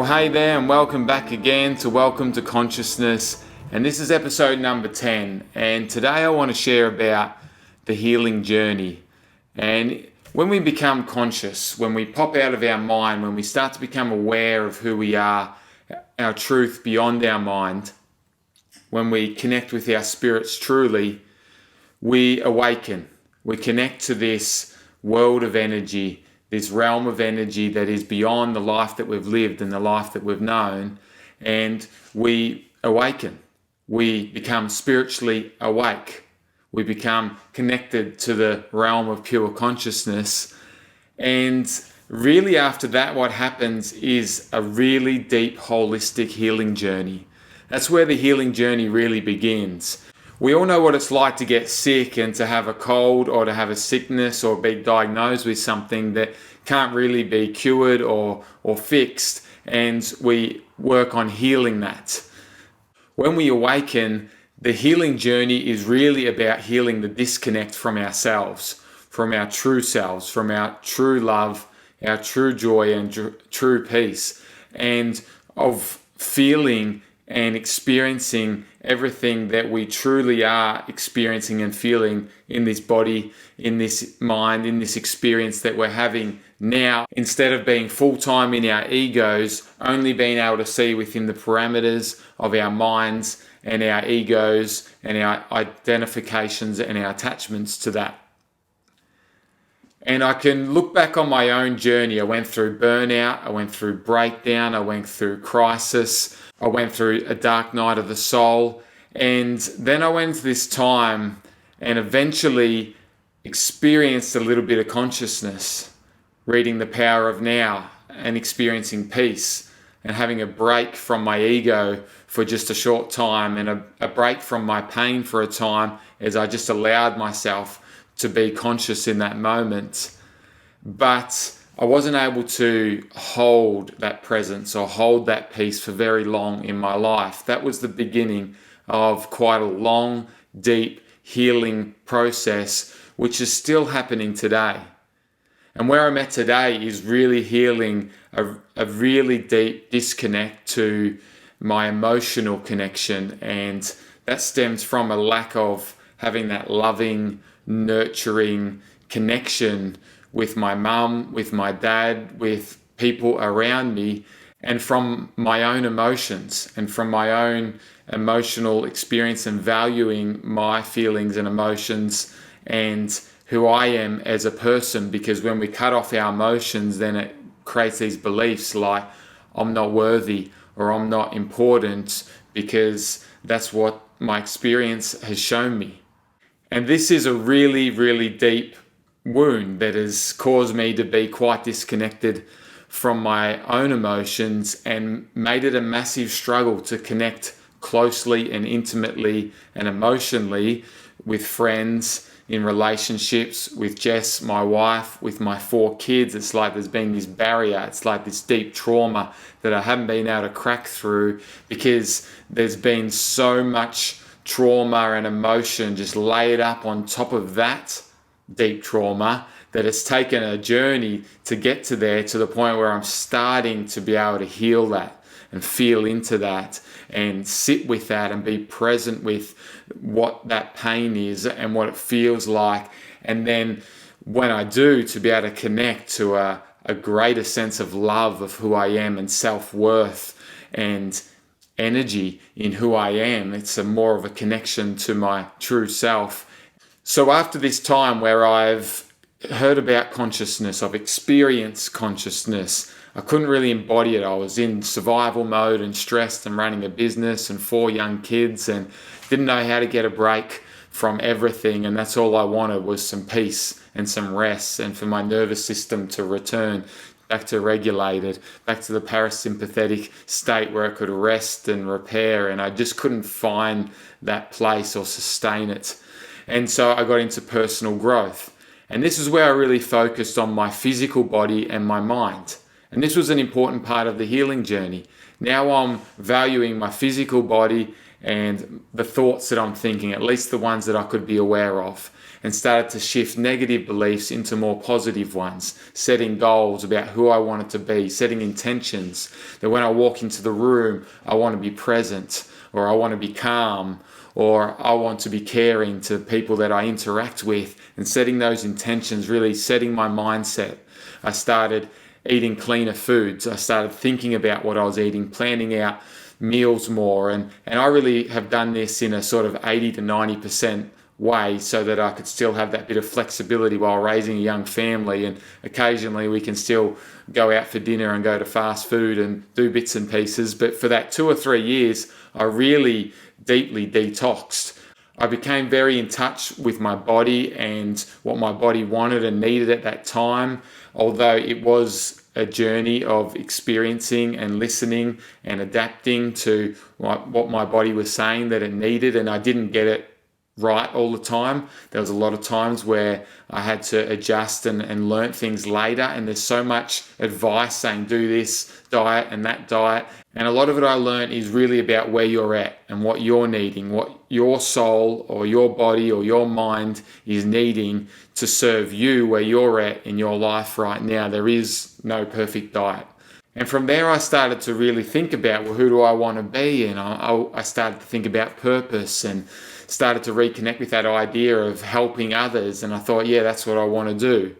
Well, hey there, and welcome back again to Welcome to Consciousness. And this is episode number 10. And today I want to share about the healing journey. And when we become conscious, when we pop out of our mind, when we start to become aware of who we are, our truth beyond our mind, when we connect with our spirits truly, we awaken. We connect to this world of energy, this realm of energy that is beyond the life that we've lived and the life that we've known, and we awaken. We become spiritually awake. We become connected to the realm of pure consciousness. And really after that, what happens is a really deep, holistic healing journey. That's where the healing journey really begins. We all know what it's like to get sick and to have a cold or to have a sickness or be diagnosed with something that can't really be cured or fixed, and we work on healing that. When we awaken, the healing journey is really about healing the disconnect from ourselves, from our true selves, from our true love, our true joy and true peace, and of feeling and experiencing everything that we truly are experiencing and feeling in this body, in this mind, in this experience that we're having now, instead of being full-time in our egos, only being able to see within the parameters of our minds and our egos and our identifications and our attachments to that. And I can look back on my own journey. I went through burnout, I went through breakdown, I went through crisis, I went through a dark night of the soul, and then I went to this time and eventually experienced a little bit of consciousness, reading The Power of Now and experiencing peace and having a break from my ego for just a short time and a break from my pain for a time as I just allowed myself to be conscious in that moment. But I wasn't able to hold that presence or hold that peace for very long in my life. That was the beginning of quite a long, deep healing process, which is still happening today. And where I'm at today is really healing a really deep disconnect to my emotional connection. And that stems from a lack of having that loving, nurturing connection with my mum, with my dad, with people around me, and from my own emotions and from my own emotional experience and valuing my feelings and emotions and who I am as a person. Because when we cut off our emotions, then it creates these beliefs like I'm not worthy or I'm not important, because that's what my experience has shown me. And this is a really, really deep wound that has caused me to be quite disconnected from my own emotions and made it a massive struggle to connect closely and intimately and emotionally with friends, in relationships, with Jess, my wife, with my 4 kids. It's like there's been this barrier. It's like this deep trauma that I haven't been able to crack through because there's been so much trauma and emotion just laid up on top of that deep trauma that it's taken a journey to get to there, to the point where I'm starting to be able to heal that and feel into that and sit with that and be present with what that pain is and what it feels like. And then when I do, to be able to connect to a greater sense of love of who I am and self-worth and energy in who I am. It's more of a connection to my true self. So after this time where I've heard about consciousness, I've experienced consciousness, I couldn't really embody it. I was in survival mode and stressed and running a business and 4 young kids and didn't know how to get a break from everything. And that's all I wanted was some peace and some rest, and for my nervous system to return back to regulated, back to the parasympathetic state where I could rest and repair. And I just couldn't find that place or sustain it. And so I got into personal growth. And this is where I really focused on my physical body and my mind. And this was an important part of the healing journey. Now I'm valuing my physical body and the thoughts that I'm thinking, at least the ones that I could be aware of. and started to shift negative beliefs into more positive ones, setting goals about who I wanted to be, setting intentions that when I walk into the room, I want to be present, or I want to be calm, or I want to be caring to people that I interact with, and setting those intentions, really setting my mindset. I started eating cleaner foods. I started thinking about what I was eating, planning out meals more, and I really have done this in a sort of 80 to 90% way so that I could still have that bit of flexibility while raising a young family, and occasionally we can still go out for dinner and go to fast food and do bits and pieces. But for that 2 or 3 years, I really deeply detoxed. I became very in touch with my body and what my body wanted and needed at that time, although it was a journey of experiencing and listening and adapting to what my body was saying that it needed, and I didn't get it right all the time. There was a lot of times where I had to adjust and learn things later, and there's so much advice saying do this diet and that diet, and a lot of it I learned is really about where you're at and what you're needing, what your soul or your body or your mind is needing to serve you where you're at in your life right now. There is no perfect diet. And from there, I started to really think about, well, who do I want to be? And I started to think about purpose and started to reconnect with that idea of helping others. And I thought, yeah, that's what I want to do.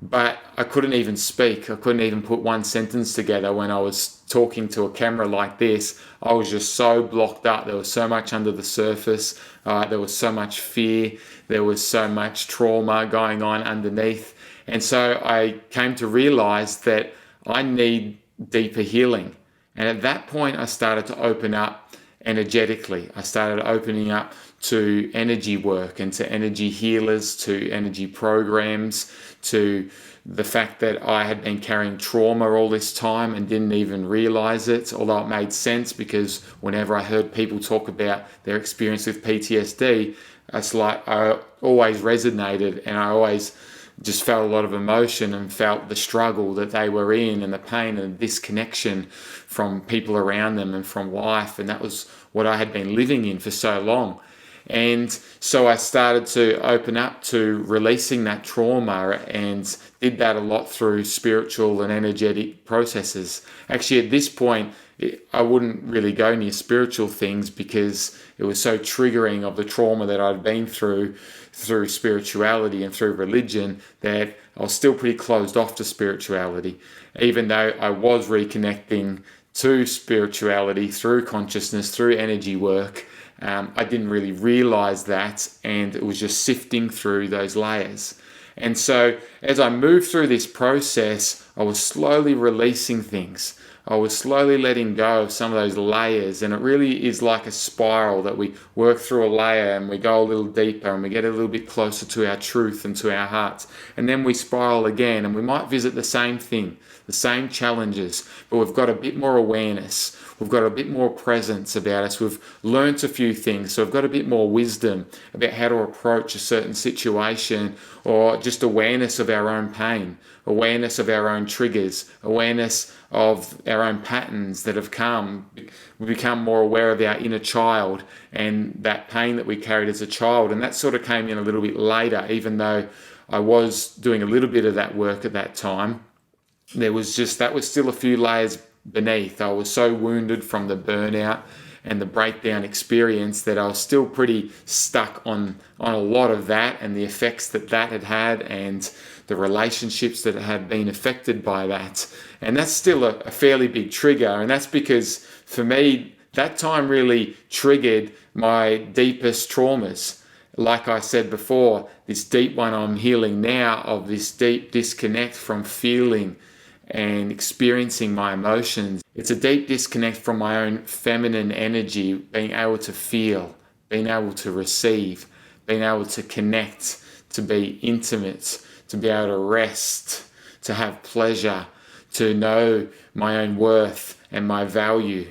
But I couldn't even speak. I couldn't even put one sentence together when I was talking to a camera like this. I was just so blocked up. There was so much under the surface. There was so much fear. There was so much trauma going on underneath. And so I came to realize that I need deeper healing. And at that point, I started to open up energetically. I started opening up to energy work and to energy healers, to energy programs, to the fact that I had been carrying trauma all this time and didn't even realize it, although it made sense because whenever I heard people talk about their experience with PTSD, it's like I always resonated, and I always just felt a lot of emotion and felt the struggle that they were in and the pain and the disconnection from people around them and from life. And that was what I had been living in for so long. And so I started to open up to releasing that trauma, and did that a lot through spiritual and energetic processes. Actually, at this point, I wouldn't really go near spiritual things because it was so triggering of the trauma that I'd been through spirituality and through religion, that I was still pretty closed off to spirituality, even though I was reconnecting to spirituality through consciousness, through energy work. I didn't really realize that, and it was just sifting through those layers. And so as I moved through this process, I was slowly releasing things. I was slowly letting go of some of those layers, and it really is like a spiral that we work through a layer and we go a little deeper and we get a little bit closer to our truth and to our hearts. And then we spiral again, and we might visit the same thing, the same challenges, but we've got a bit more awareness. We've got a bit more presence about us. We've learnt a few things, so we've got a bit more wisdom about how to approach a certain situation, or just awareness of our own pain, awareness of our own triggers, awareness of our own patterns that have come. We become more aware of our inner child and that pain that we carried as a child. And that sort of came in a little bit later, even though I was doing a little bit of that work at that time. That was still a few layers beneath. I was so wounded from the burnout and the breakdown experience that I was still pretty stuck on a lot of that, and the effects that had had, and the relationships that had been affected by that. And that's still a fairly big trigger, and that's because for me that time really triggered my deepest traumas. Like I said before, this deep one I'm healing now, of this deep disconnect from feeling and experiencing my emotions. It's a deep disconnect from my own feminine energy, being able to feel, being able to receive, being able to connect, to be intimate, to be able to rest, to have pleasure, to know my own worth and my value.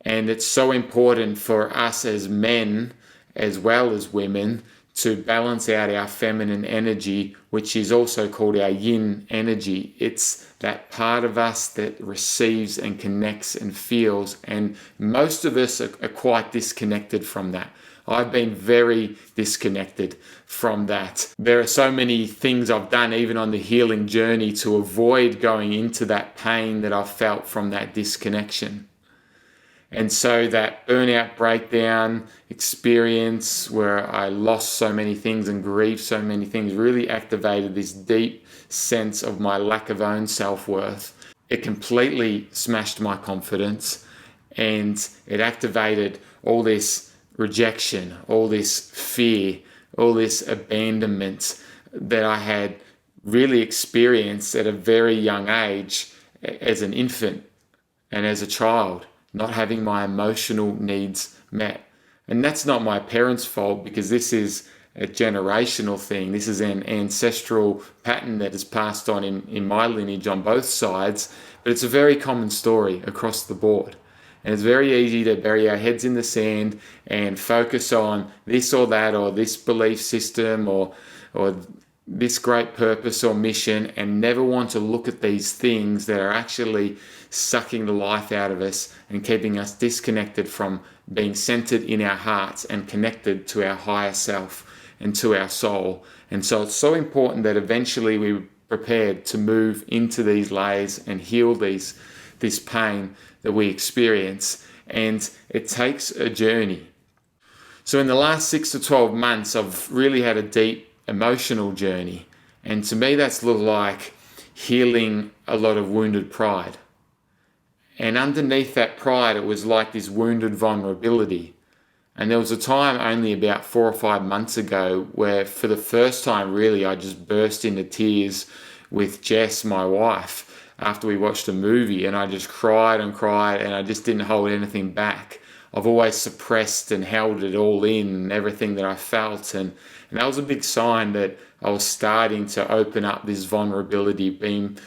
And it's so important for us as men, as well as women, to balance out our feminine energy, which is also called our yin energy. It's that part of us that receives and connects and feels, and most of us are quite disconnected from that. I've been very disconnected from that. There are so many things I've done, even on the healing journey, to avoid going into that pain that I've felt from that disconnection. And so that burnout breakdown experience where I lost so many things and grieved so many things really activated this deep sense of my lack of own self-worth. It completely smashed my confidence, and it activated all this rejection, all this fear, all this abandonment that I had really experienced at a very young age as an infant and as a child, not having my emotional needs met. And that's not my parents' fault, because this is a generational thing. This is an ancestral pattern that is passed on in my lineage on both sides, but it's a very common story across the board. And it's very easy to bury our heads in the sand and focus on this or that, or this belief system, or this great purpose or mission, and never want to look at these things that are actually sucking the life out of us and keeping us disconnected from being centered in our hearts and connected to our higher self and to our soul. And so it's so important that eventually we're prepared to move into these layers and heal this pain that we experience. And it takes a journey. So in the last 6 to 12 months, I've really had a deep emotional journey. And to me, that's looked like healing a lot of wounded pride. And underneath that pride, it was like this wounded vulnerability. And there was a time only about 4 or 5 months ago where for the first time, really, I just burst into tears with Jess, my wife, after we watched a movie, and I just cried and cried, and I just didn't hold anything back. I've always suppressed and held it all in, and everything that I felt. And that was a big sign that I was starting to open up this vulnerability, being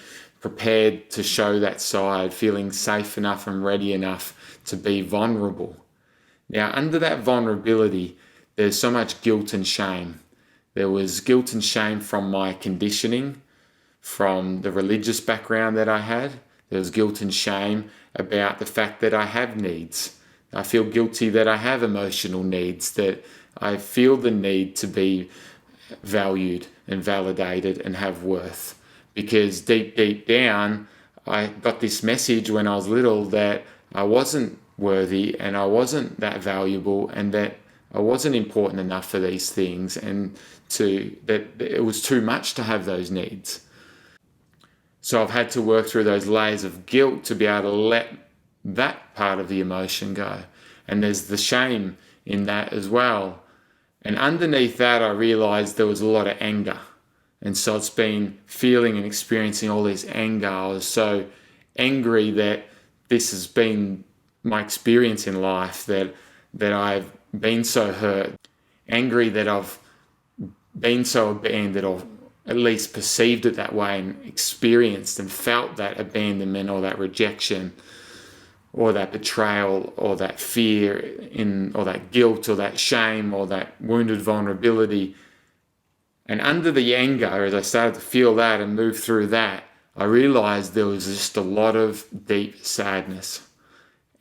prepared to show that side, feeling safe enough and ready enough to be vulnerable. Now, under that vulnerability, there's so much guilt and shame. There was guilt and shame from my conditioning, from the religious background that I had. There was guilt and shame about the fact that I have needs. I feel guilty that I have emotional needs, that I feel the need to be valued and validated and have worth. Because deep down, I got this message when I was little that I wasn't worthy and I wasn't that valuable, and that I wasn't important enough for these things, and that it was too much to have those needs. So I've had to work through those layers of guilt to be able to let that part of the emotion go. And there's the shame in that as well. And underneath that, I realized there was a lot of anger. And so it's been feeling and experiencing all this anger. I was so angry that this has been my experience in life, that I've been so hurt, angry that I've been so abandoned, or at least perceived it that way, and experienced and felt that abandonment or that rejection or that betrayal or that fear or that guilt or that shame or that wounded vulnerability. And under the anger, as I started to feel that and move through that, I realized there was just a lot of deep sadness.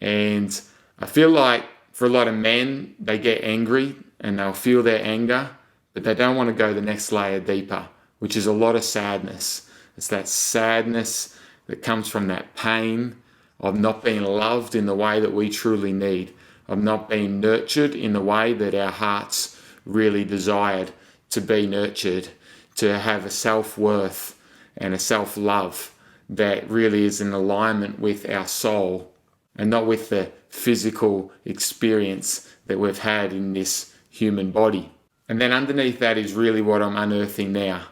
And I feel like for a lot of men, they get angry and they'll feel their anger, but they don't want to go the next layer deeper, which is a lot of sadness. It's that sadness that comes from that pain of not being loved in the way that we truly need, of not being nurtured in the way that our hearts really desired to be nurtured, to have a self-worth and a self-love that really is in alignment with our soul and not with the physical experience that we've had in this human body. And then underneath that is really what I'm unearthing now.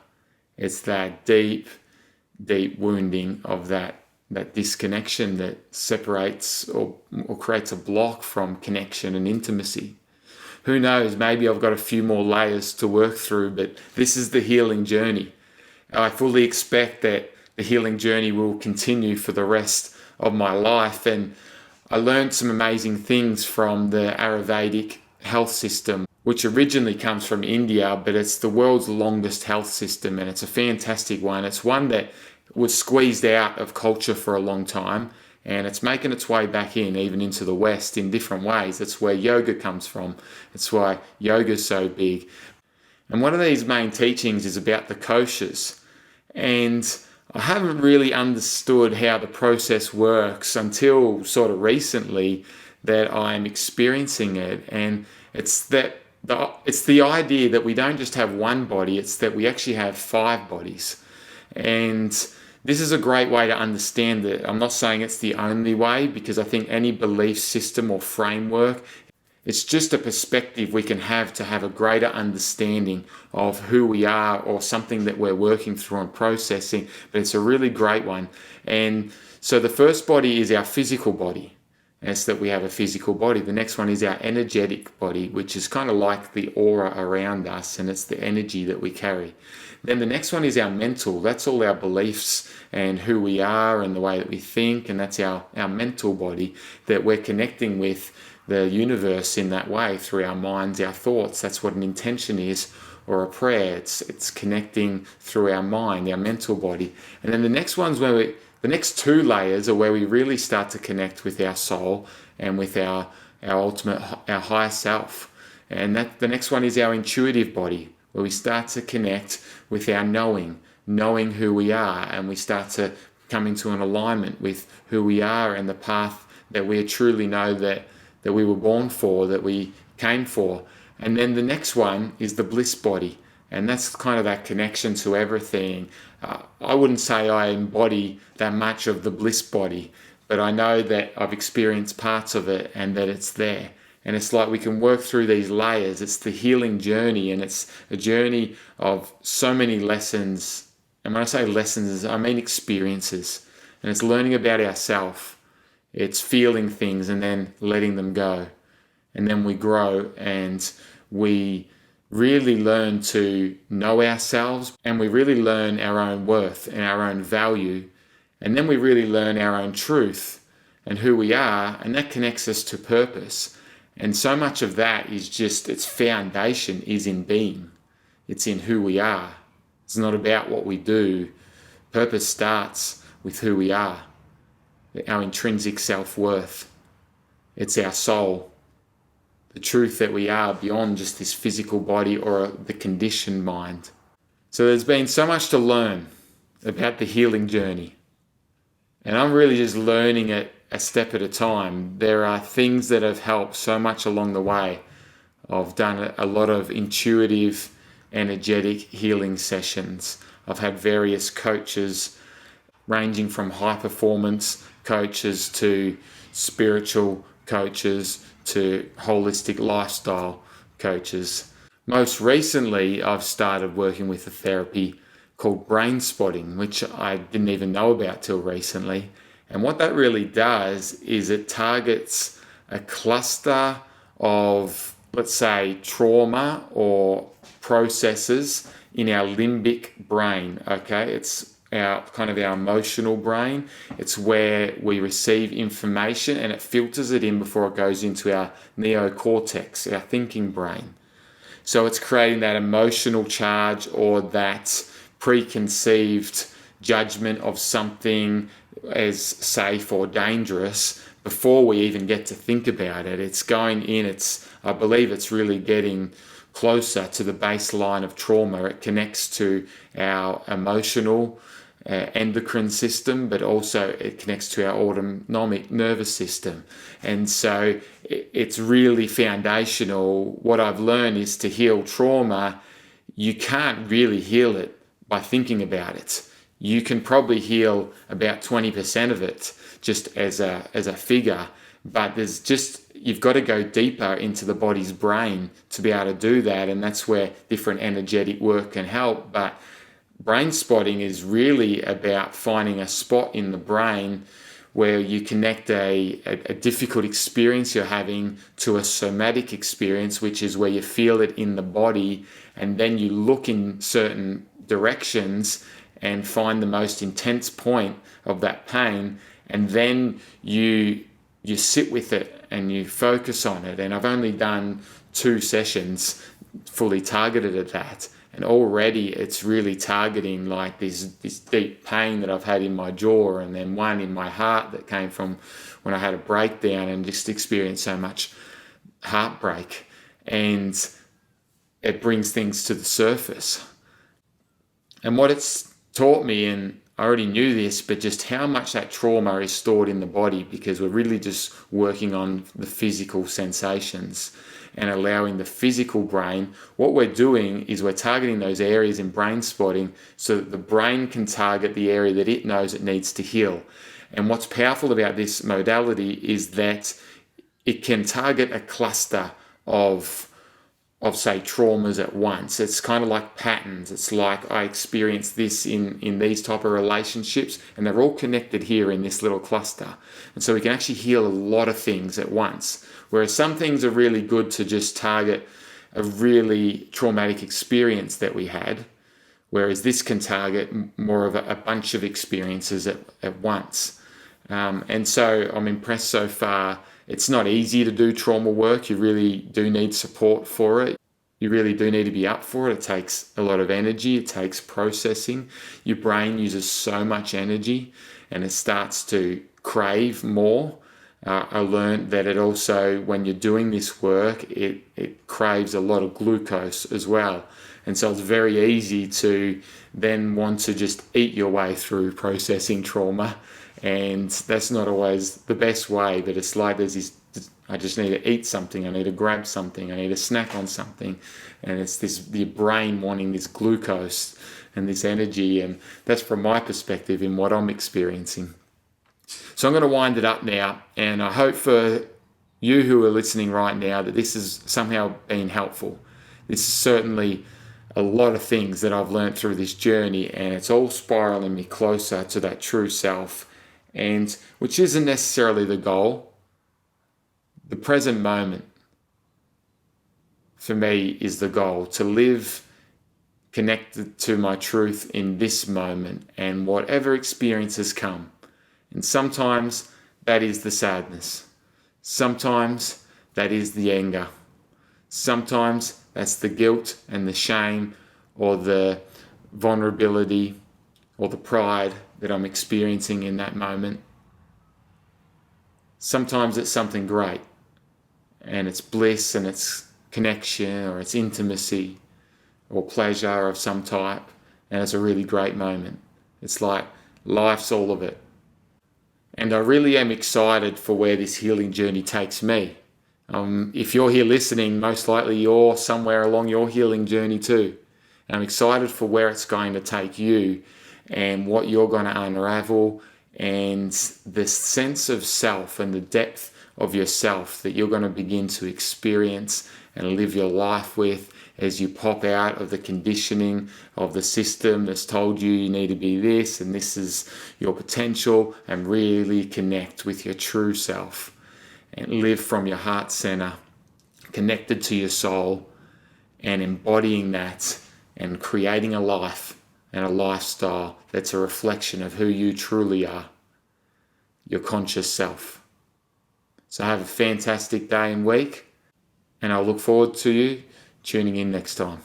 It's that deep, deep wounding of that disconnection that separates or creates a block from connection and intimacy. Who knows, maybe I've got a few more layers to work through, but this is the healing journey. I fully expect that the healing journey will continue for the rest of my life. And I learned some amazing things from the Ayurvedic health system, which originally comes from India, but it's the world's longest health system, and it's a fantastic one. It's one that was squeezed out of culture for a long time, and it's making its way back in, even into the West in different ways. That's where yoga comes from. It's why yoga's so big. And one of these main teachings is about the Koshas. And I haven't really understood how the process works until sort of recently that I'm experiencing it. And it's the idea that we don't just have one body, it's that we actually have 5 bodies. And this is a great way to understand it. I'm not saying it's the only way, because I think any belief system or framework, it's just a perspective we can have to have a greater understanding of who we are, or something that we're working through and processing. But it's a really great one. And so the first body is our physical body. And it's that we have a physical body. The next one is our energetic body, which is kind of like the aura around us, and it's the energy that we carry. Then the next one is our mental. That's all our beliefs and who we are and the way that we think, and that's our mental body, that we're connecting with the universe in that way through our minds, our thoughts. That's what an intention is, or a prayer. It's connecting through our mind, our mental body. And then the next one's where the next 2 layers are where we really start to connect with our soul and with our ultimate, our higher self. And the next one is our intuitive body, where we start to connect with our knowing who we are, and we start to come into an alignment with who we are and the path that we truly know that we were born for, that we came for. And then the next one is the bliss body, and that's kind of that connection to everything. I wouldn't say I embody that much of the bliss body, but I know that I've experienced parts of it and that it's there. And it's like we can work through these layers. It's the healing journey, and it's a journey of so many lessons. And when I say lessons, I mean experiences. And it's learning about ourselves. It's feeling things and then letting them go. And then we grow, and we really learn to know ourselves, and we really learn our own worth and our own value. And then we really learn our own truth and who we are, and that connects us to purpose. And so much of that is just, its foundation is in being. It's in who we are. It's not about what we do. Purpose starts with who we are, our intrinsic self-worth. It's our soul, the truth that we are beyond just this physical body or the conditioned mind. So there's been so much to learn about the healing journey. And I'm really just learning it a step at a time. There are things that have helped so much along the way. I've done a lot of intuitive, energetic healing sessions. I've had various coaches, ranging from high performance coaches to spiritual coaches to holistic lifestyle coaches. Most recently, I've started working with a therapy called brain spotting, which I didn't even know about till recently. And what that really does is it targets a cluster of, let's say, trauma or processes in our limbic brain, okay? It's our emotional brain. It's where we receive information and it filters it in before it goes into our neocortex, our thinking brain. So it's creating that emotional charge or that preconceived judgment of something as safe or dangerous before we even get to think about it. It's going in, I believe it's really getting closer to the baseline of trauma. It connects to our emotional endocrine system, but also it connects to our autonomic nervous system. And so it's really foundational. What I've learned is to heal trauma, you can't really heal it by thinking about it. You can probably heal about 20% of it just as a figure, but you've got to go deeper into the body's brain to be able to do that, and that's where different energetic work can help. But brain spotting is really about finding a spot in the brain where you connect a difficult experience you're having to a somatic experience, which is where you feel it in the body, and then you look in certain directions and find the most intense point of that pain, and then you sit with it and you focus on it. And I've only done 2 sessions fully targeted at that, And already it's really targeting like this deep pain that I've had in my jaw, and then one in my heart that came from when I had a breakdown and just experienced so much heartbreak. And it brings things to the surface. And what it's taught me, and I already knew this, but just how much that trauma is stored in the body, because we're really just working on the physical sensations and allowing the physical brain. What we're doing is we're targeting those areas in brain spotting so that the brain can target the area that it knows it needs to heal. And what's powerful about this modality is that it can target a cluster of say traumas at once. It's kind of like patterns. It's like I experienced this in these type of relationships, and they're all connected here in this little cluster. And so we can actually heal a lot of things at once. Whereas some things are really good to just target a really traumatic experience that we had, whereas this can target more of a bunch of experiences at once. And so I'm impressed so far. It's not easy to do trauma work. You really do need support for it. You really do need to be up for it. It takes a lot of energy. It takes processing. Your brain uses so much energy and it starts to crave more. I learned that it also, when you're doing this work, it craves a lot of glucose as well. And so it's very easy to then want to just eat your way through processing trauma. And that's not always the best way, but it's like there's this, I just need to eat something, I need to grab something, I need to snack on something. And it's this, your brain wanting this glucose and this energy. And that's from my perspective in what I'm experiencing. So I'm going to wind it up now. And I hope for you who are listening right now that this has somehow been helpful. This is certainly a lot of things that I've learned through this journey, and it's all spiraling me closer to that true self. And which isn't necessarily the goal. The present moment for me is the goal, to live connected to my truth in this moment and whatever experiences come. And sometimes that is the sadness. Sometimes that is the anger. Sometimes that's the guilt and the shame or the vulnerability or the pride that I'm experiencing in that moment. Sometimes it's something great, and it's bliss and it's connection or it's intimacy or pleasure of some type, and it's a really great moment. It's like life's all of it. And I really am excited for where this healing journey takes me. If you're here listening, most likely you're somewhere along your healing journey too. And I'm excited for where it's going to take you and what you're going to unravel, and the sense of self and the depth of yourself that you're going to begin to experience and live your life with as you pop out of the conditioning of the system that's told you you need to be this and this is your potential, and really connect with your true self and live from your heart center, connected to your soul, and embodying that and creating a life and a lifestyle that's a reflection of who you truly are, your conscious self. So have a fantastic day and week, and I'll look forward to you tuning in next time.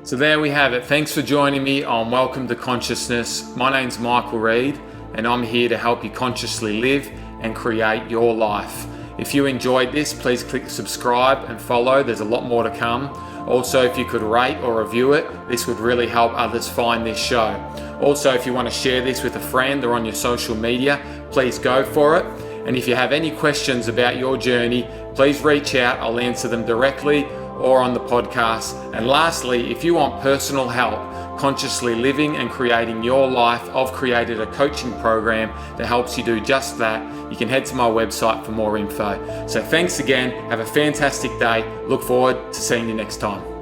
So there we have it. Thanks for joining me on Welcome to Consciousness. My name's Michael Reed, and I'm here to help you consciously live and create your life. If you enjoyed this, please click subscribe and follow. There's a lot more to come. Also, if you could rate or review it, this would really help others find this show. Also, if you want to share this with a friend or on your social media, please go for it. And if you have any questions about your journey, please reach out. I'll answer them directly or on the podcast. And lastly, if you want personal help consciously living and creating your life, I've created a coaching program that helps you do just that. You can head to my website for more info. So thanks again. Have a fantastic day. Look forward to seeing you next time.